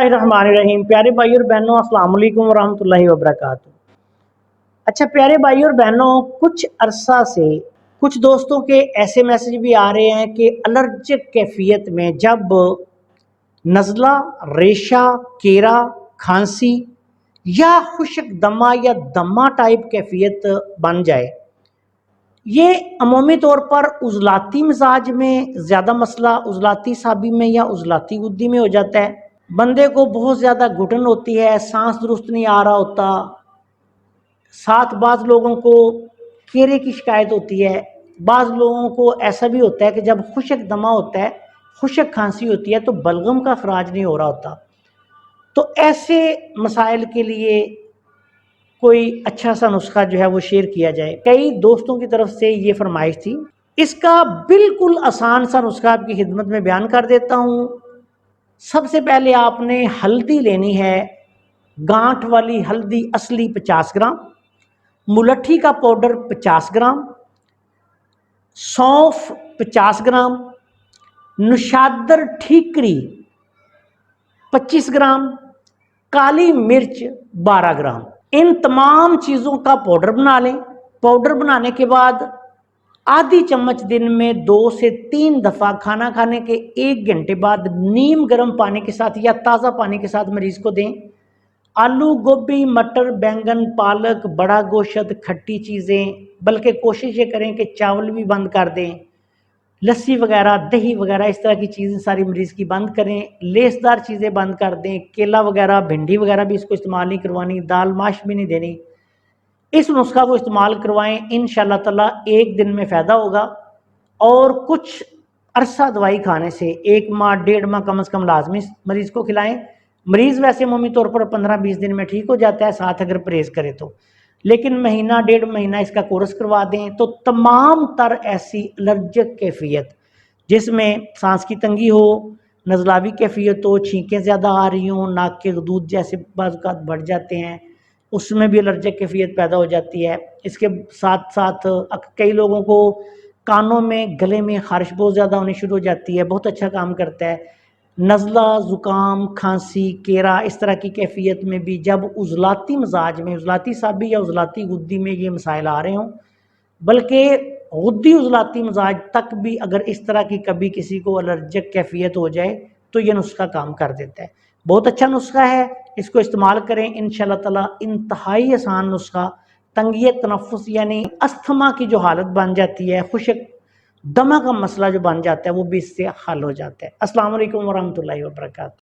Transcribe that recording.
बिस्मिल्लाहिर्रहमानिर्रहीम। प्यारे भाई और बहनों, अस्सलाम वालेकुम वरहमतुल्लाहि वबरकातुहू। अच्छा प्यारे भाई और बहनों, कुछ अरसा से कुछ दोस्तों के ऐसे मैसेज भी आ रहे हैं कि एलर्जिक कैफियत में जब नज़ला, रेशा, केरा, खांसी या खुश्क दमा या दमा टाइप कैफियत बन जाए, ये अमूमी तौर पर उज़लाती मिजाज में ज़्यादा मसला उज़लाती साबी में या उज़लाती गुद्दी में हो जाता है। बंदे को बहुत ज़्यादा घुटन होती है, सांस दुरुस्त नहीं आ रहा होता, साथ बाज़ लोगों को केरे की शिकायत होती है। बाज़ लोगों को ऐसा भी होता है कि जब खुश्क दमा होता है, खुश्क खांसी होती है तो बलगम का खराज नहीं हो रहा होता। तो ऐसे मसाइल के लिए कोई अच्छा सा नुस्खा जो है वो शेयर किया जाए। कई दोस्तों की तरफ से ये फरमाइश थी। इसका बिल्कुल आसान सा नुस्खा आपकी खिदमत में बयान कर देता हूँ। सबसे पहले आपने हल्दी लेनी है, गांठ वाली हल्दी असली 50 ग्राम, मुलट्ठी का पाउडर 50 ग्राम, सौंफ 50 ग्राम, नुशादर ठीकरी 25 ग्राम, काली मिर्च 12 ग्राम। इन तमाम चीज़ों का पाउडर बना लें। पाउडर बनाने के बाद आधी चम्मच दिन में 2 से 3 दफ़ा खाना खाने के 1 घंटे बाद नीम गर्म पानी के साथ या ताज़ा पानी के साथ मरीज़ को दें। आलू, गोभी, मटर, बैंगन, पालक, बड़ा गोश्त, खट्टी चीज़ें, बल्कि कोशिश ये करें कि चावल भी बंद कर दें। लस्सी वगैरह, दही वगैरह, इस तरह की चीज़ें सारी मरीज़ की बंद करें। लेसदार चीज़ें बंद कर दें। केला वगैरह, भिंडी वगैरह भी इसको इस्तेमाल नहीं करवानी, दाल माश भी नहीं देनी। इस नुस्खा को इस्तेमाल करवाएं, इंशाअल्लाह ताला 1 दिन में फ़ायदा होगा। और कुछ अरसा दवाई खाने से 1 माह 1.5 माह कम से कम लाजमी मरीज़ को खिलाएं। मरीज़ वैसे अमूमी तौर पर 15-20 दिन में ठीक हो जाता है, साथ अगर परहेज़ करे तो। लेकिन महीना 1.5 महीना इसका कोर्स करवा दें तो तमाम तर ऐसी एलर्जिक कैफियत जिसमें सांस की तंगी हो, नज़लावी कैफियत हो, छींकें ज़्यादा आ रही हों, नाक के दूध जैसे बाज़ बढ़ जाते हैं, उसमें भी एलर्जिक कैफियत पैदा हो जाती है। इसके साथ साथ कई लोगों को कानों में, गले में ख़ारिश बहुत ज़्यादा होनी शुरू हो जाती है, बहुत अच्छा काम करता है। नज़ला, ज़ुकाम, खांसी, केरा, इस तरह की कैफियत में भी जब उज़लाती मिजाज में, उज़लाती साबी या उज़लाती गुद्दी में ये मसाइल आ रहे हों, बल्कि गुद्दी उज़लाती मिजाज तक भी अगर इस तरह की कभी किसी को एलर्जिक कैफियत हो जाए तो ये नुस्खा काम कर देता है। बहुत अच्छा नुस्खा है, इसको इस्तेमाल करें, इंशाअल्लाह ताला इंतहाई आसान नुस्खा। तंगिय तनफ़ुस यानी अस्थमा की जो हालत बन जाती है, खुश्क दमा का मसला जो बन जाता है, वो भी इससे हल हो जाता है। अस्सलाम वालेकुम वरहमतुल्लाहि वबरकातुहू।